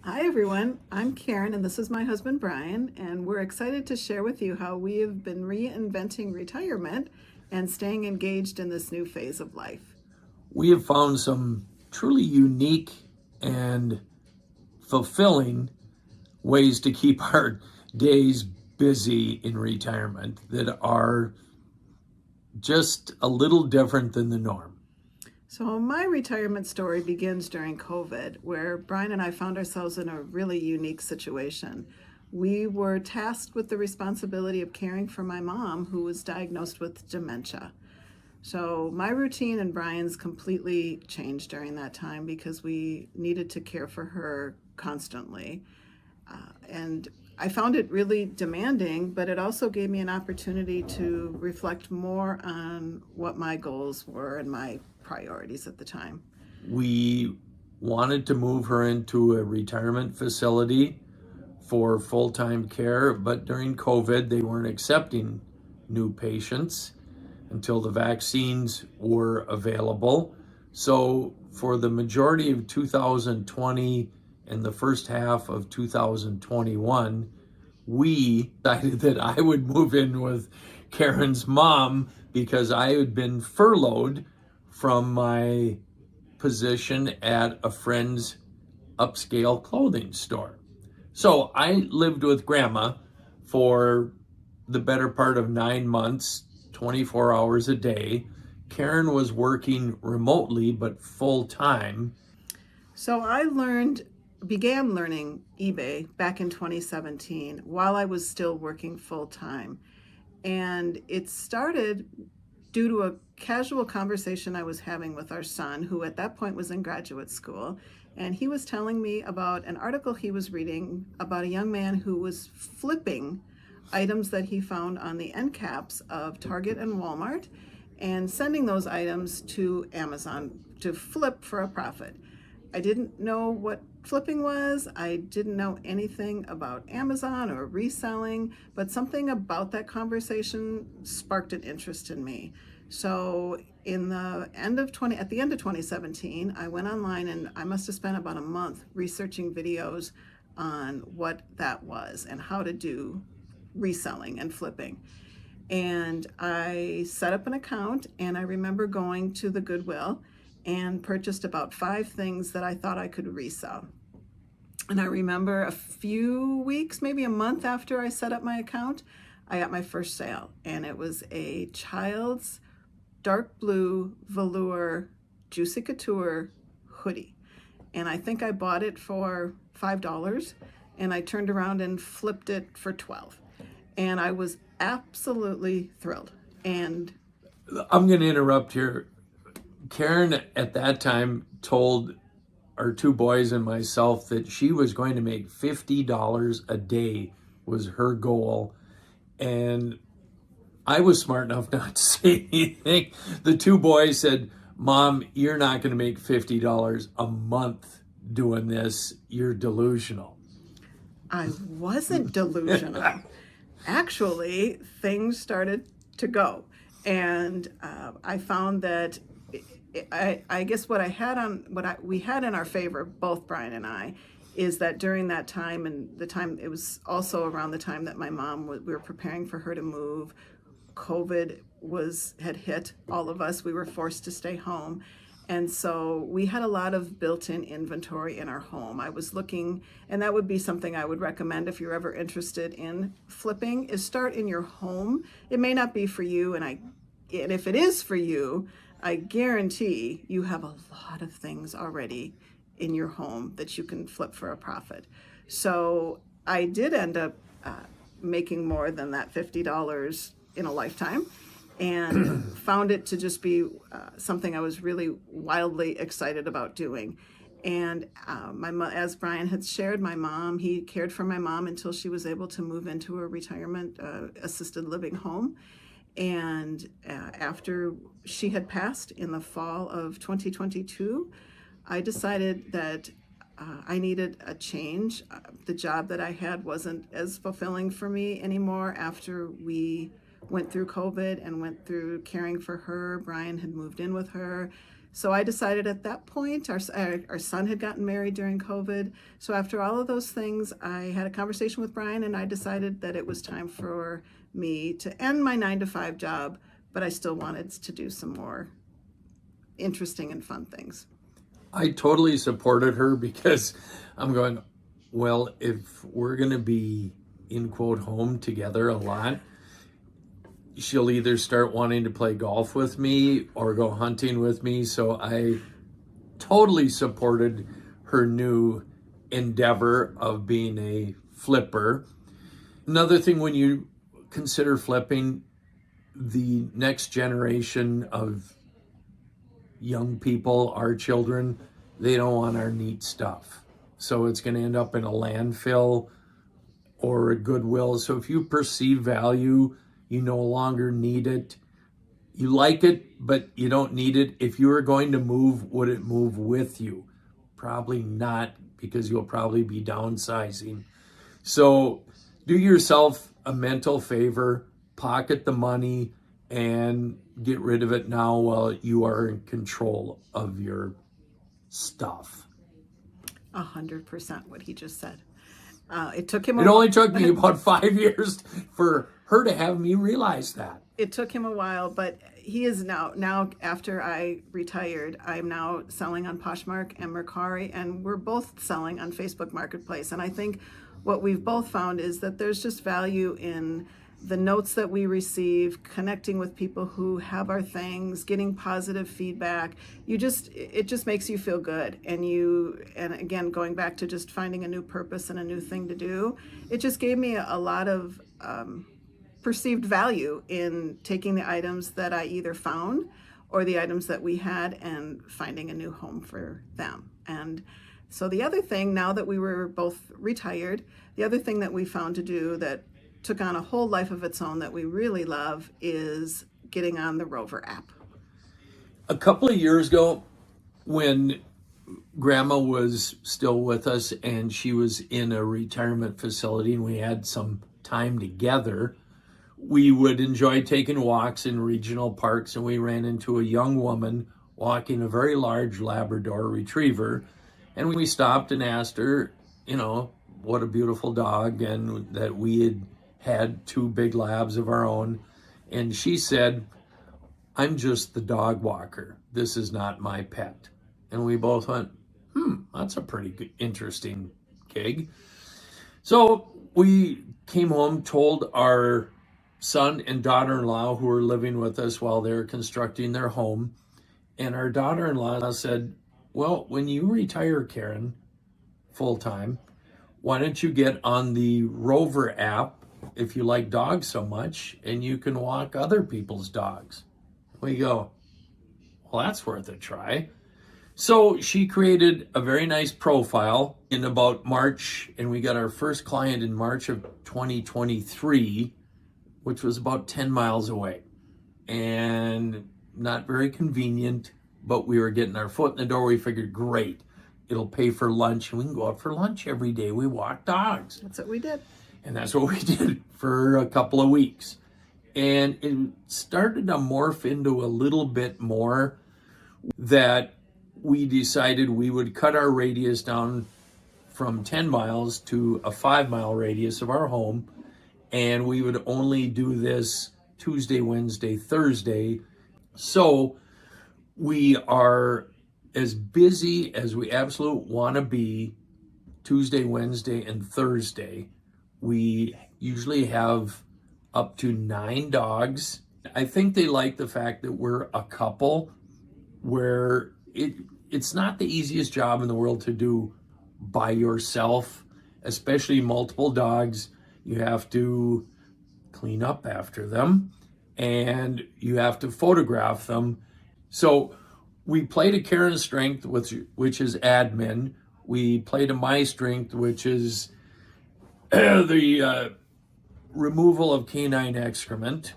Hi, everyone. I'm Karen, and this is my husband, Brian, and we're excited to share with you how we have been reinventing retirement and staying engaged in this new phase of life. We have found some truly unique and fulfilling ways to keep our days busy in retirement that are just a little different than the norm. So, my retirement story begins during COVID, where Brian and I found ourselves in a really unique situation. We were tasked with the responsibility of caring for my mom, who was diagnosed with dementia. So my routine and Brian's completely changed during that time because we needed to care for her constantly. And I found it really demanding, but it also gave me an opportunity to reflect more on what my goals were and my priorities at the time. We wanted to move her into a retirement facility for full time care, but during COVID, they weren't accepting new patients until the vaccines were available. So, for the majority of 2020 and the first half of 2021, we decided that I would move in with Karen's mom because I had been furloughed from my position at a friend's upscale clothing store. So I lived with grandma for the better part of 9 months, 24 hours a day. Karen was working remotely but full time. So began learning eBay back in 2017 while I was still working full time. And it started due to a casual conversation I was having with our son, who at that point was in graduate school. And he was telling me about an article he was reading about a young man who was flipping items that he found on the end caps of Target and Walmart and sending those items to Amazon to flip for a profit. I didn't know what flipping was. I didn't know anything about Amazon or reselling, but something about that conversation sparked an interest in me. So at the end of 2017, I went online and I must have spent about a month researching videos on what that was and how to do reselling and flipping. And I set up an account, and I remember going to the Goodwill and purchased about 5 things that I thought I could resell. And I remember a few weeks, maybe a month after I set up my account, I got my first sale, and it was a child's dark blue velour Juicy Couture hoodie. And I think I bought it for $5, and I turned around and flipped it for 12. And I was absolutely thrilled. And I'm going to interrupt here. Karen at that time told our two boys and myself that she was going to make $50 a day was her goal. And I was smart enough not to say anything. The two boys said, "Mom, you're not going to make $50 a month doing this. You're delusional." I wasn't delusional. Actually, things started to go. And I found that I guess we had in our favor, both Brian and I, is that during that time, and the time it was also around the time that we were preparing for her to move. COVID had hit all of us. We were forced to stay home. And so we had a lot of built-in inventory in our home. I was looking, and that would be something I would recommend if you're ever interested in flipping, is start in your home. It may not be for you, and if it is for you, I guarantee you have a lot of things already in your home that you can flip for a profit. So I did end up making more than that $50 in a lifetime, and found it to just be something I was really wildly excited about doing. And as Brian had shared, he cared for my mom until she was able to move into a retirement assisted living home. And after she had passed in the fall of 2022, I decided that I needed a change. The job that I had wasn't as fulfilling for me anymore after we went through COVID and went through caring for her. Brian had moved in with her. So I decided at that point, our son had gotten married during COVID. So after all of those things, I had a conversation with Brian and I decided that it was time for me to end my 9 to 5 job, but I still wanted to do some more interesting and fun things. I totally supported her because I'm going, well, if we're going to be in quote home together a lot, she'll either start wanting to play golf with me or go hunting with me. So I totally supported her new endeavor of being a flipper. Another thing, when you consider flipping, the next generation of young people, our children, they don't want our neat stuff. So it's going to end up in a landfill or a goodwill. So if you perceive value, you no longer need it. You like it, but you don't need it. If you were going to move, would it move with you? Probably not, because you'll probably be downsizing. So do yourself a mental favor, pocket the money, and get rid of it now while you are in control of your stuff. 100% what he just said. It took him. It only took me about 5 years for her to have me realize that. It took him a while, but he is now after I retired, I'm now selling on Poshmark and Mercari, and we're both selling on Facebook Marketplace. And I think what we've both found is that there's just value in the notes that we receive, connecting with people who have our things, getting positive feedback. It just makes you feel good. And again, going back to just finding a new purpose and a new thing to do, it just gave me a lot of perceived value in taking the items that I either found or the items that we had and finding a new home for them. And so the other thing, now that we were both retired, the other thing that we found to do that took on a whole life of its own that we really love is getting on the Rover app. A couple of years ago, when Grandma was still with us and she was in a retirement facility and we had some time together, we would enjoy taking walks in regional parks, and we ran into a young woman walking a very large Labrador retriever, and we stopped and asked her, what a beautiful dog, and that we had 2 big labs of our own. And she said, I'm just the dog walker. This is not my pet. And we both went, that's a pretty good, interesting gig. So we came home, told our son and daughter-in-law who were living with us while they were constructing their home. And our daughter-in-law said, well, when you retire, Karen, full-time, why don't you get on the Rover app if you like dogs so much, and you can walk other people's dogs. We go, well, that's worth a try. So she created a very nice profile in about March, and we got our first client in March of 2023, which was about 10 miles away. And not very convenient, but we were getting our foot in the door. We figured, great, it'll pay for lunch, and we can go out for lunch every day. We walk dogs. That's what we did. And that's what we did for a couple of weeks. And it started to morph into a little bit more that we decided we would cut our radius down from 10 miles to a 5-mile radius of our home. And we would only do this Tuesday, Wednesday, Thursday. So we are as busy as we absolutely want to be Tuesday, Wednesday, and Thursday. We usually have up to 9 dogs. I think they like the fact that we're a couple, where it's not the easiest job in the world to do by yourself, especially multiple dogs. You have to clean up after them and you have to photograph them. So we play to Karen's strength, which is admin. We play to my strength, which is the removal of canine excrement.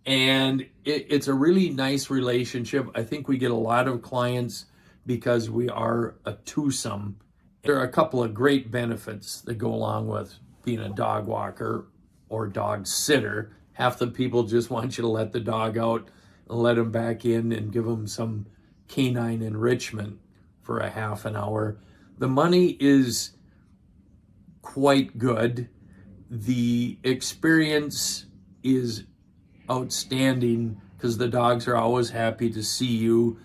And it's a really nice relationship. I think we get a lot of clients because we are a twosome. There are a couple of great benefits that go along with being a dog walker or dog sitter. Half the people just want you to let the dog out and let him back in and give him some canine enrichment for a half an hour. The money is quite good. The experience is outstanding because the dogs are always happy to see you.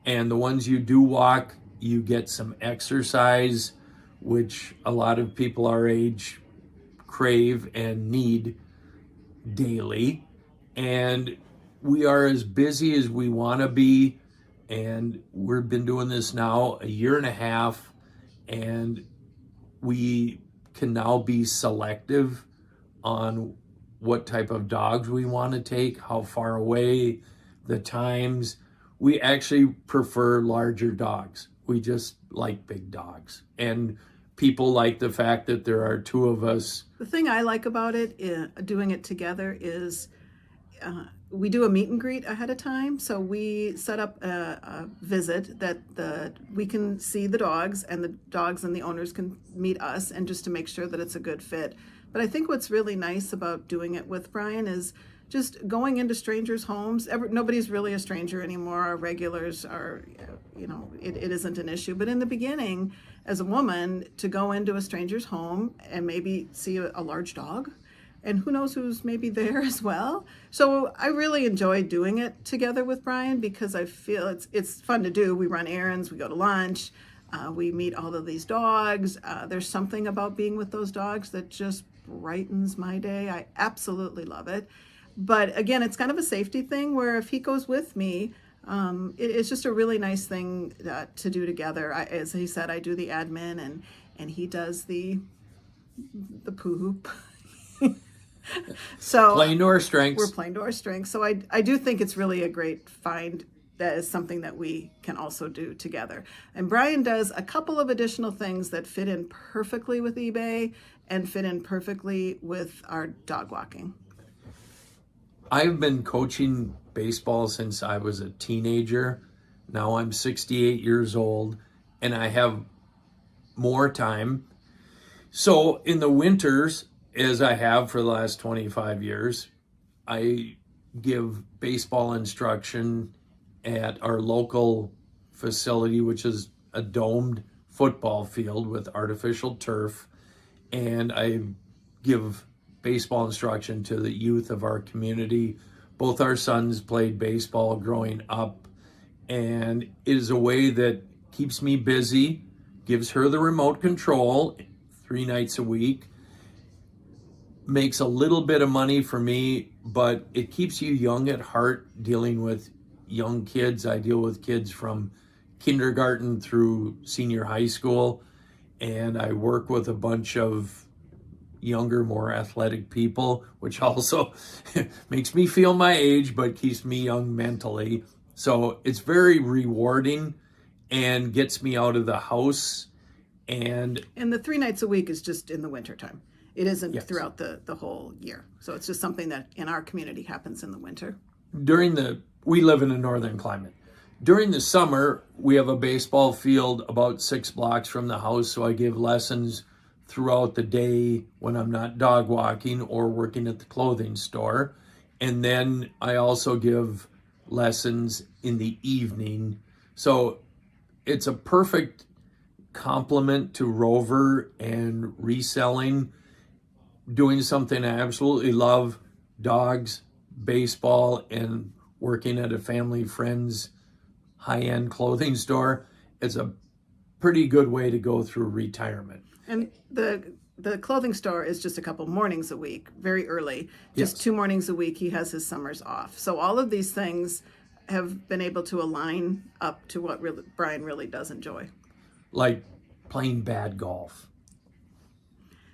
And the ones you do walk, you get some exercise, which a lot of people our age crave and need daily. And we are as busy as we want to be. And we've been doing this now a year and a half. And we can now be selective on what type of dogs we want to take, how far away, the times. We actually prefer larger dogs. We just like big dogs. And people like the fact that there are two of us. The thing I like about it, doing it together, is we do a meet and greet ahead of time. So we set up a visit that we can see the dogs, and the dogs and the owners can meet us, and just to make sure that it's a good fit. But I think what's really nice about doing it with Brian is just going into strangers' homes. Nobody's really a stranger anymore. Our regulars are, it isn't an issue. But in the beginning, as a woman, to go into a stranger's home and maybe see a large dog, and who knows who's maybe there as well. So I really enjoy doing it together with Brian because I feel it's fun to do. We run errands, we go to lunch, we meet all of these dogs. There's something about being with those dogs that just brightens my day. I absolutely love it. But again, it's kind of a safety thing where if he goes with me, it's just a really nice thing to do together. As he said, I do the admin and he does the poop. So playing to our strengths. We're playing to our strengths. So I do think it's really a great find. That is something that we can also do together. And Brian does a couple of additional things that fit in perfectly with eBay and fit in perfectly with our dog walking. I've been coaching baseball since I was a teenager. Now I'm 68 years old and I have more time. So in the winters, as I have for the last 25 years, I give baseball instruction at our local facility, which is a domed football field with artificial turf. And I give baseball instruction to the youth of our community. Both our sons played baseball growing up, and it is a way that keeps me busy, gives her the remote control 3 nights a week, makes a little bit of money for me, but it keeps you young at heart dealing with young kids. I deal with kids from kindergarten through senior high school, and I work with a bunch of younger, more athletic people, which also makes me feel my age, but keeps me young mentally. So it's very rewarding and gets me out of the house. And the 3 nights a week is just in the wintertime. It isn't yes, throughout the whole year. So it's just something that in our community happens in the winter. We live in a northern climate. During the summer, we have a baseball field about 6 blocks from the house, so I give lessons throughout the day when I'm not dog walking or working at the clothing store. And then I also give lessons in the evening. So it's a perfect complement to Rover and reselling, doing something I absolutely love, dogs, baseball, and working at a family friend's high-end clothing store. It's a pretty good way to go through retirement. And the clothing store is just a couple mornings a week, very early. Just Yes. 2 mornings a week, he has his summers off. So all of these things have been able to align up to what Brian really does enjoy. Like playing bad golf.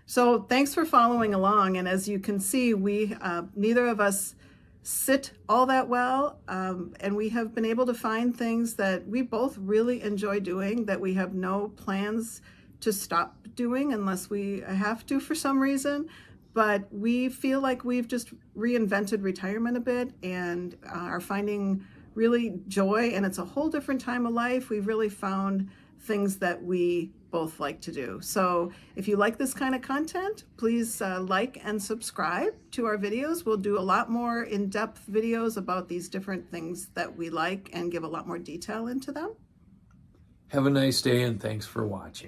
So thanks for following along. And as you can see, we neither of us sit all that well, and we have been able to find things that we both really enjoy doing, that we have no plans to stop doing unless we have to for some reason. But we feel like we've just reinvented retirement a bit and are finding really joy, and it's a whole different time of life. We've really found things that we both like to do. So if you like this kind of content, please like and subscribe to our videos. We'll do a lot more in-depth videos about these different things that we like and give a lot more detail into them. Have a nice day, and thanks for watching.